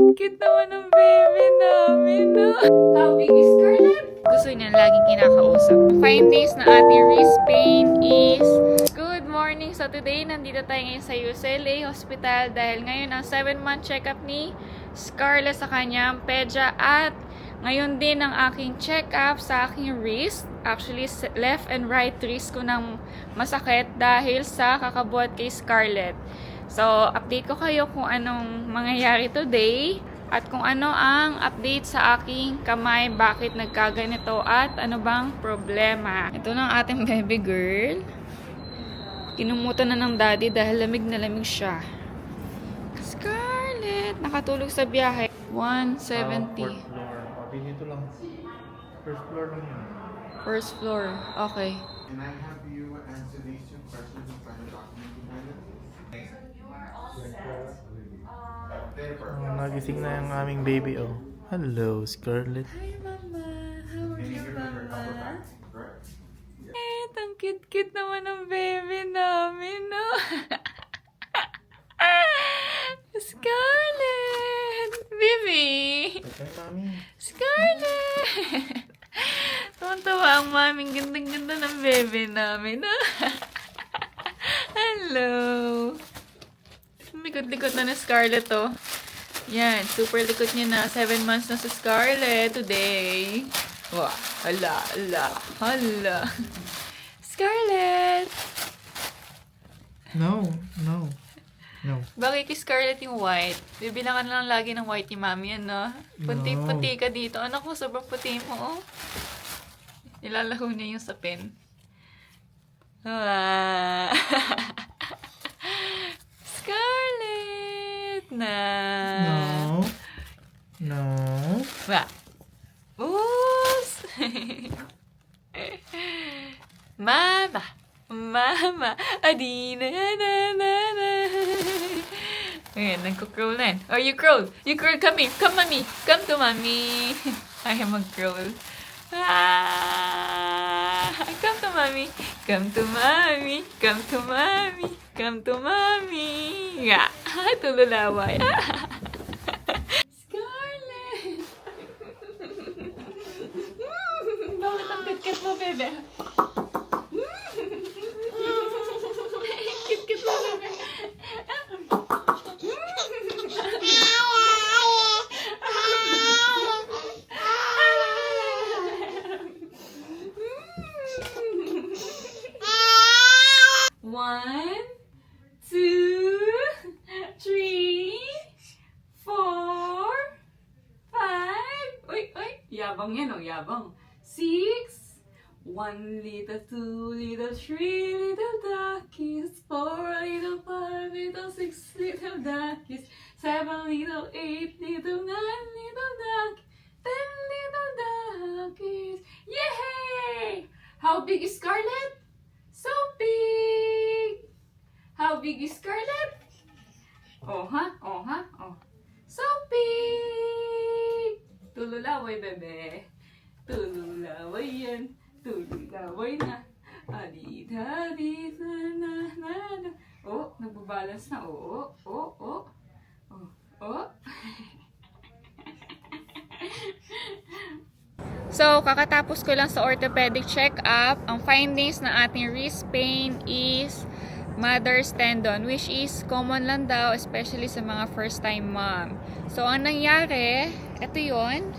Cute naman ang baby namin, no? How big is Scarlett? Gusto niya laging kinakausap. Findings na ating wrist pain is... Good morning! So today, nandito tayo ngayon sa UCLA Hospital dahil ngayon ang 7-month check-up ni Scarlett sa kanyang pedya at ngayon din ang aking check-up sa aking wrist. Actually, left and right wrist ko nang masakit dahil sa kakabuhat kay Scarlett. So, update ko kayo kung anong mangyayari today at kung ano ang update sa aking kamay, bakit nagkaganito at ano bang problema. Ito na ang ating baby girl. Kinumutan na ng daddy dahil lamig na lamig siya. Scarlett! Nakatulog sa biyahe. 170. Fourth floor. Dito lang. First floor lang yun. First floor. Okay. Can I have you answer these two questions and find a document behind it? Nagising na yung aming baby, oh. Hello, Scarlett. Hi, Mama. How are Can you you, give her a couple Mama? facts? Correct. Ang cute-cute naman ng baby namin, no? Scarlett! Baby! Okay, mami. Scarlett! Tuwan-tuwa ang maming gandang-ganda ng baby namin, no? Hello! Likod-likod na ni Scarlett, oh. Yan, super likod niya na. 7 months na si Scarlett today. Wow, hala, hala, hala. Scarlett! No. Bagay kay Scarlett yung white. Bibilangan lang lagi ng white ni Mami, ano? Puti-puti ka dito. Anak ko, sobrang puti mo, oh. Nilalaho niya yung sapin. Ah. Scarlett! No. Ba? Us! Mama! Mama! Adina na na na. Ayan, nagko-crawl na yan. Oh, you crawl! You crawl! Come here! Come, mommy! Come to mommy! Ayaw mag-crawl. Ah! Come to mommy! Come to mommy! Come to mommy! Come to mommy! Yeah! Tululaway! Scarlett! Bakit ang kit-kit mo, bebe? Kit-kit mo, bebe. One, two, three, four, five. Uy, uy. Yabang yan, oh, yabang. 6. 1 little, 2 little, 3 little duckies, 4 little, 5 little, 6 little duckies, 7 little, 8 little, 9 little duckies, 10 little duckies. Yay! How big is Scarlett? So big! How big is Scarlett? Oh, ha? Oh, ha? Oh. So big! Tululaway, bebe. Tululaway yan. Tululaway na. Adita, adita, na, na, na. Oh, nagbabalance na. Oh, oh, oh. Oh, oh. So, kakatapos ko lang sa orthopedic check-up, ang findings na ating wrist pain is mother's tendon, which is common lang daw, especially sa mga first-time mom. So, ang nangyari, ito yon.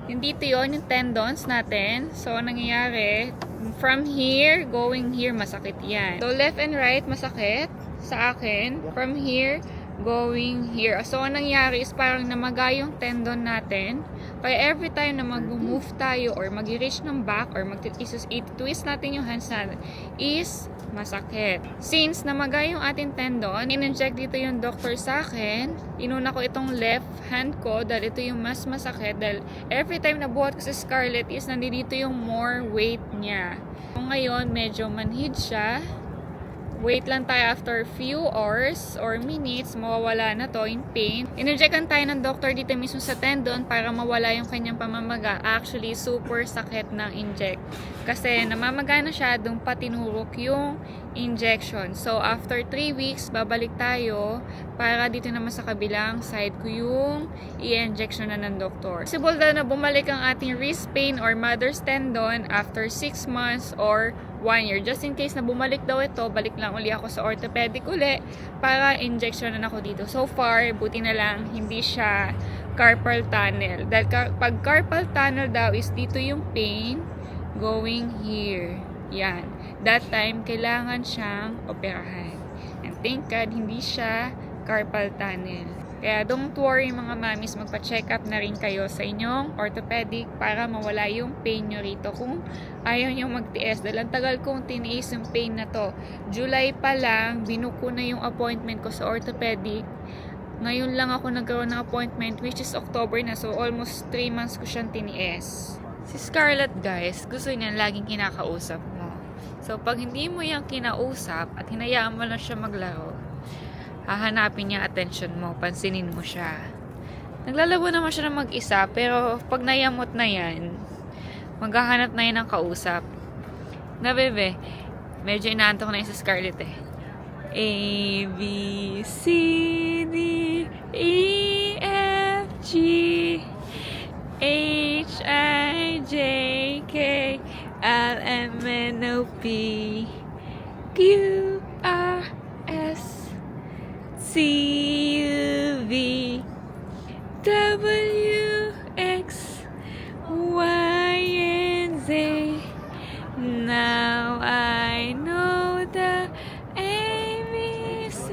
Yung dito yon, yung tendons natin. So, ang nangyayari, from here, going here, masakit yan. So, left and right, masakit sa akin. From here, going here. So, ang nangyari is parang namaga yung tendon natin. Kaya every time na mag-move tayo or mag-reach ng back or mag-twist natin yung hands natin is masakit. Since namaga yung ating tendon, in-inject dito yung doctor sa akin. Inuna ko itong left hand ko dahil ito yung mas masakit dahil every time na buhat ko si Scarlett is nandito yung more weight niya. So, ngayon, medyo manhid siya. Wait lang tayo after few hours or minutes, mawawala na to in pain. Injectan tayo ng doctor dito mismo sa tendon para mawala yung kanyang pamamaga. Actually, super sakit ng inject. Kasi namamaga na siya, doon pa tinurok yung injection. So, after 3 weeks, babalik tayo para dito naman sa kabilang side ko yung i-injection na ng doktor. Possible daw na bumalik ang ating wrist pain or mother's tendon after 6 months or 1 year. Just in case na bumalik daw ito, balik lang uli ako sa orthopedic uli para injection na ako dito. So far, buti na lang, hindi siya carpal tunnel. Dahil pag carpal tunnel daw is dito yung pain going here. Yan. That time, kailangan siyang operahan. And thank God, hindi siya carpal tunnel. Kaya don't worry mga mamis, magpa-check up na rin kayo sa inyong orthopedic para mawala yung pain nyo rito kung ayaw nyo magtiis. Dahil ang tagal kong tiniis yung pain na to. July pa lang, binuko na yung appointment ko sa orthopedic. Ngayon lang ako nagkaroon ng appointment, which is October na. So almost 3 months ko siyang tiniis. Si Scarlett guys, gusto niya laging kinakausap mo. So pag hindi mo yung kinausap at hinayaan mo lang siya maglaro, hahanapin niya attention mo, pansinin mo siya. Naglalabo naman siya ng mag-isa, pero pag nayamot na yan, maghahanap na yan ng kausap. Na bebe, medyo inaantok na yun sa Scarlett eh. A, B, C, D, E, F, G, H, I, J, K, L, M, N, O, P, Q, R, S, C, U, V, W, X, Y, and Z. Now I know the ABC.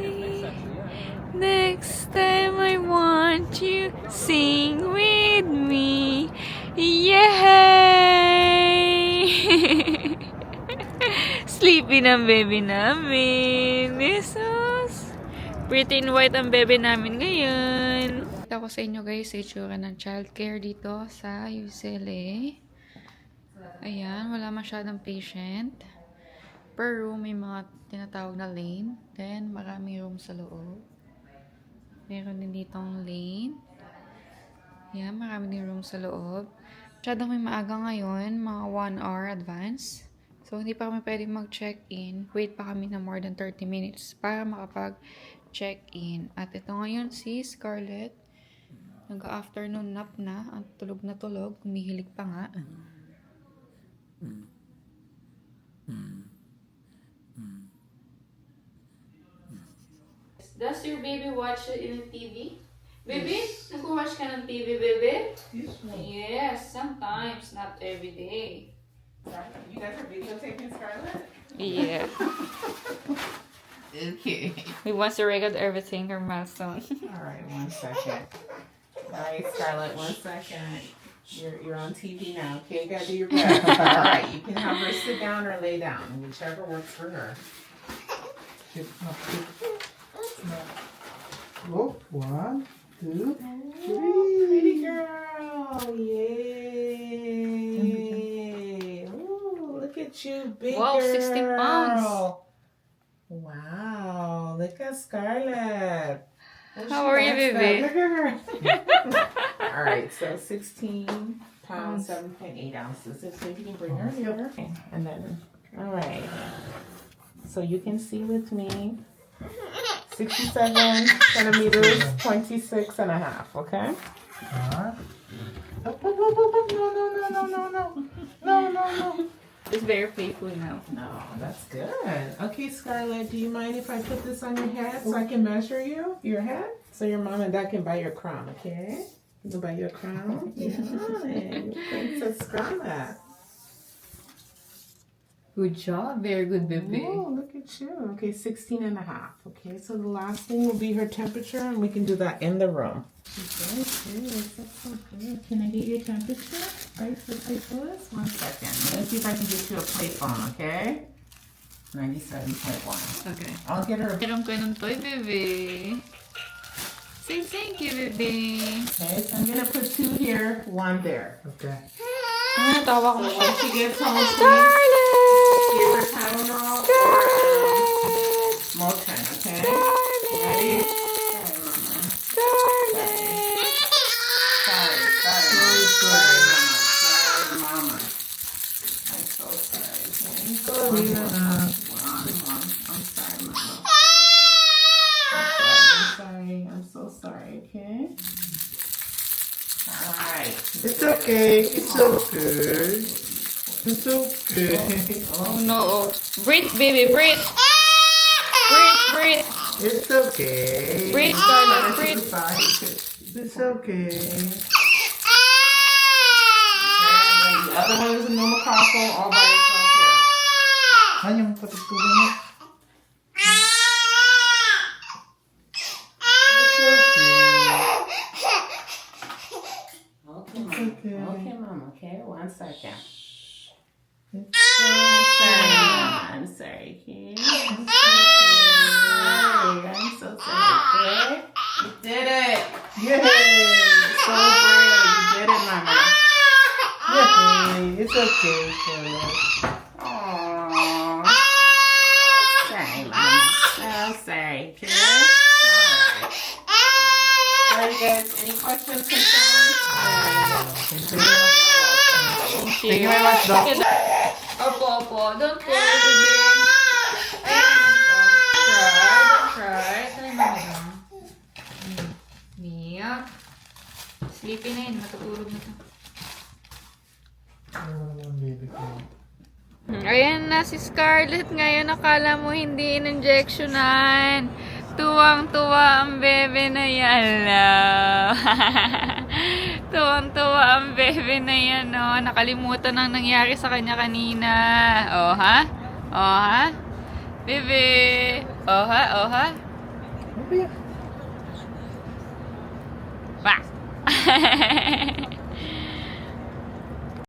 Next time I want you sing with me. Yay! Sleepy ng baby namin. Jesus! Pretty in white ang bebe namin ngayon. Kita ko sa inyo guys, sa itsura ng childcare dito sa UCLA. Ayan, wala masyadong patient. Per room, may mga tinatawag na lane. Then, maraming room sa loob. Meron din ditong lane. Ayan, maraming din room sa loob. Masyadong may maaga ngayon, mga 1 hour advance. So, hindi pa kami pwedeng mag-check-in. Wait pa kami na more than 30 minutes para makapag-check-in. At ito ngayon si Scarlett. Nag-afternoon nap na. Ang tulog na tulog. Humihilig pa nga. Does your baby watch it in TV? Baby? Nag-watch ka ng TV, baby? Yes, ma'am. Yes, sometimes. Not every day. You guys are videotaping Scarlett? Yeah. Okay. We want to record everything, her milestone. Alright, 1 second. Alright, Scarlett, 1 second. You're on TV now, okay? You gotta do your best. Alright, you can have her sit down or lay down, whichever works for her. Oh, 1, 2, 3. Pretty girl! Yay! Ooh, look at you, big Wow, girl! 16 pounds. Wow, look at Scarlett. How are you, baby? Look at her. All right, so 16 pounds, 7.8 ounces. So if you can bring her here. And then, all right. So you can see with me, 67 centimeters, 26 and a half, okay? No. It's very playful now. No, that's good. Okay, Scarlett, do you mind if I put this on your head so I can measure you, your head? So your mom and dad can buy your crown, okay? You can buy you a crown? Yeah, Princess Scarlett. Good job. Very good, baby. Oh, look at you. Okay, 16 and a half. Okay, so the last thing will be her temperature, and we can do that in the room. Very good. That's so good. Can I get your temperature? Right for plate for us? 1 second. Let's see if I can get you a plate phone, okay? 97.1. Okay. I'll get her a Meron ko ng toy, baby. Say thank you, baby. Okay, so I'm gonna put 2 here, 1 there. Okay. Tawa ko So siya. when she gets home, please Scarlett! give her Tylenol. More time, okay? Ready? Darling. Sorry, Darling. sorry, mama. I'm so sorry, okay? I'm so sorry, okay? Alright. It's okay. It's okay. It's okay. Oh no. Breathe, baby, breathe. Breathe. It's okay. Breathe, darling, breathe. It's okay. The other one is a pneumococcal all by itself here. Ano yung patutulong mo? It's okay. Okay, mama. okay. Okay, mama. Okay, 1 second. It's I'm sorry, okay? I'm so sorry, okay? You did it! Yay! So brave. You did it, mama. Yay! It's okay, Charlotte. Aww. Sorry, mama. I'm sorry, okay? Alright. Alright, guys. Any questions, concerns? Thank you very much. Thank you very much, Doc. Opo. Don't worry, baby. Don't cry. Try mo lang. Mia. Sleepy na yun. Matutulog na to. Ano naman, baby ko? Ayan na si Scarlett ngayon. Akala mo hindi in-injectionan. Tuwang-tuwa ang bebe na yan. Tuwang-tuwa ang bebe na yan. Oh. Nakalimutan ang nangyari sa kanya kanina. Oh, ha? Oh, ha? Bebe. Oh, ha? Oh, ha? Okay. Ba.